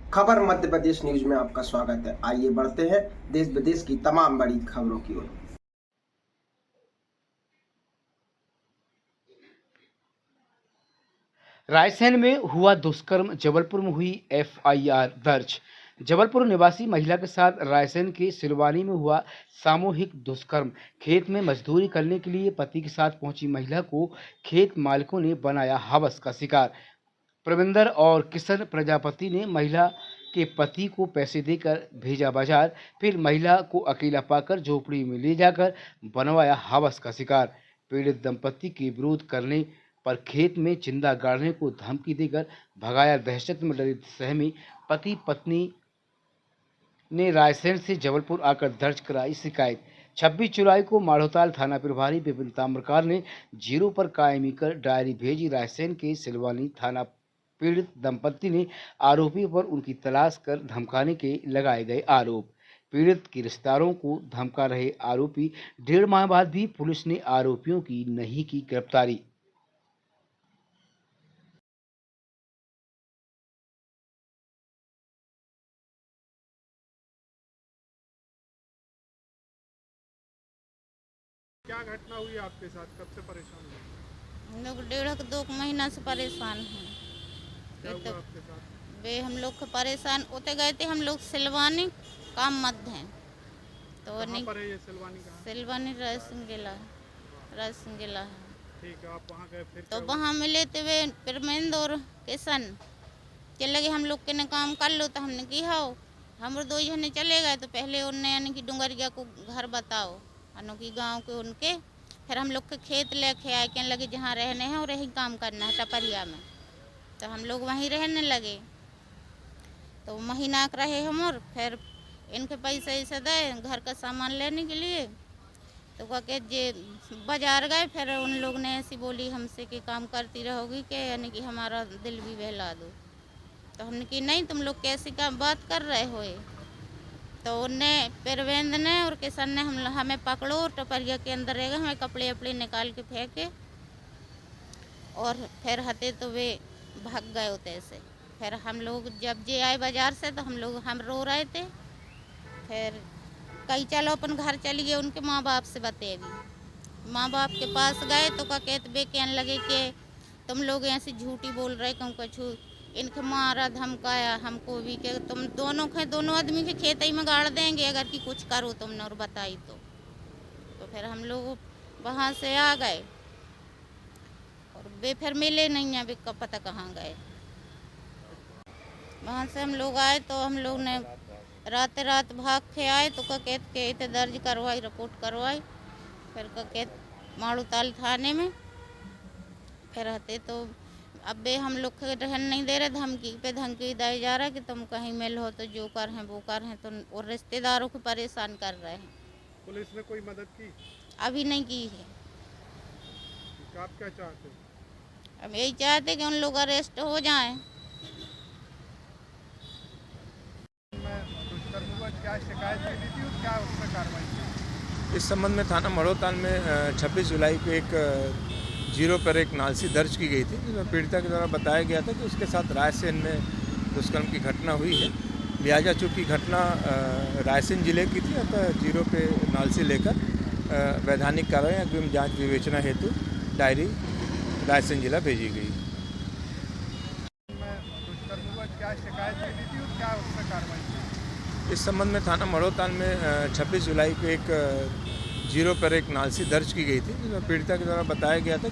खबर मध्य प्रदेश न्यूज में आपका स्वागत है। आइए बढ़ते हैं देश विदेश की तमाम बड़ी खबरों की ओर। रायसेन में हुआ दुष्कर्म, जबलपुर में हुई एफआईआर दर्ज। जबलपुर निवासी महिला के साथ रायसेन के सिलवानी में हुआ सामूहिक दुष्कर्म। खेत में मजदूरी करने के लिए पति के साथ पहुंची महिला को खेत मालिकों ने बनाया हवस का शिकार। प्रविंदर और किशन प्रजापति ने महिला के पति को पैसे देकर भेजा बाजार, फिर महिला को अकेला पाकर झोपड़ी में ले जाकर बनवाया हवस का शिकार। पीड़ित दंपति के विरोध करने पर खेत में जिंदा गाड़ने को धमकी देकर भगाया। दहशत में डरे सहमी पति पत्नी ने रायसेन से जबलपुर आकर दर्ज कराई शिकायत। 26 जुलाई को माढ़ोताल थाना प्रभारी विपिन ताम्रकार ने जीरो पर कायमी कर डायरी भेजी। रायसेन के सिलवानी थाना पीड़ित दंपति ने आरोपी पर उनकी तलाश कर धमकाने के लगाए गए आरोप। पीड़ित के रिश्तेदारों को धमका रहे आरोपी। 1.5 माह बाद भी पुलिस ने आरोपियों की नहीं की गिरफ्तारी। क्या घटना हुई आपके साथ? कब से परेशान हुए? हम लोग 1.5-2 महीना से परेशान हैं। क्या ये हुआ तो आपके साथ? वे हम लोग को परेशान होते गए थे। हम लोग सिलवानी काम मत हैं तो कहाँ पर है ये सिलवानी? कहाँ? सिलवानी रायसिंगेला है। ठीक है, आप वहाँ गए फिर तो क्या हुआ? वहाँ मिले थे वे प्रमेंद और किशन। चल लगे हम लोग के ने काम कर लो तो हमने की हो हम 2 जने चले गए। तो पहले उनने यानी कि डुंगरिया को घर बताओ अनोखी गांव के उनके। फिर हम लोग के खेत लेके आए, कहने लगे जहाँ रहने हैं और यही काम करना है टपरिया में। तो हम लोग वहीं रहने लगे। तो महीना रहे हम और फिर इनके पैसे ऐसे दे घर का सामान लेने के लिए। तो कह जे बाजार गए। फिर उन लोग ने ऐसी बोली हमसे कि काम करती रहोगी कि यानी कि हमारा दिल भी बहला दो। तो हमने कि नहीं, तुम लोग कैसी काम बात कर रहे हो। तो उनने प्रवेंद ने और किशन ने हमें पकड़ो और टपरिया के अंदर रह गए। हमें कपड़े अपड़े निकाल के फेंके और फिर हते तो वे भाग गए होते से। फिर हम लोग जब जे आए बाजार से तो हम रो रहे थे। फिर कहीं चलो अपन घर चली गए। उनके माँ बाप से बतेगी। माँ बाप के पास गए तो कहते वे कहने लगे कि तुम लोग ऐसी झूठी बोल रहे क्यों कछु। इनके मारा धमकाया हमको भी कि तुम दोनों आदमी के खेत ही में गाड़ देंगे अगर कि कुछ करो तुमने और बताई तो फिर हम लोग वहाँ से आ गए और वे फिर मिले नहीं है। वे कब पता कहाँ गए। वहाँ से हम लोग आए तो हम लोग ने रात भाग के आए तो कहते के इतने दर्ज करवाई, रिपोर्ट करवाई। फिर कहते माढ़ोताल थाने में फिर हते तो अब वे हम लोग के रहन नहीं दे रहे। धमकी पे धमकी दिया जा रहा है कि तुम कहीं मिल हो तो जो कर हैं वो कर हैं। तो और रिश्तेदारों को परेशान कर रहे हैं। पुलिस ने कोई मदद की? अभी नहीं की है। आप क्या चाहते? अब यही चाहते कि उन लोग अरेस्ट हो जाएं। मैं दुष्कर्म हुआ, क्या शिकायत मिली थी और क्या उस पर कार्रवाई की? इस संबंध में थाना माढ़ोताल में 26 जुलाई को एक जीरो पर एक नालसी दर्ज की गई थी, जिसमें पीड़िता के द्वारा बताया गया था कि उसके साथ रायसेन में दुष्कर्म की घटना हुई है। लिहाजा चूँकि घटना रायसेन जिले की थी, अतः जीरो पे नालसी लेकर वैधानिक कार्रवाई अग्रिम जांच विवेचना हेतु डायरी रायसेन जिला भेजी गई। मैं दुष्कर्म हुआ, क्या शिकायत मिली थी और क्या उस पर कार्रवाई की? इस संबंध में थाना माढ़ोताल में 26 जुलाई को एक जीरो पर एक नालसी दर्ज की गई थी, जिसमें पीड़िता के द्वारा बताया गया था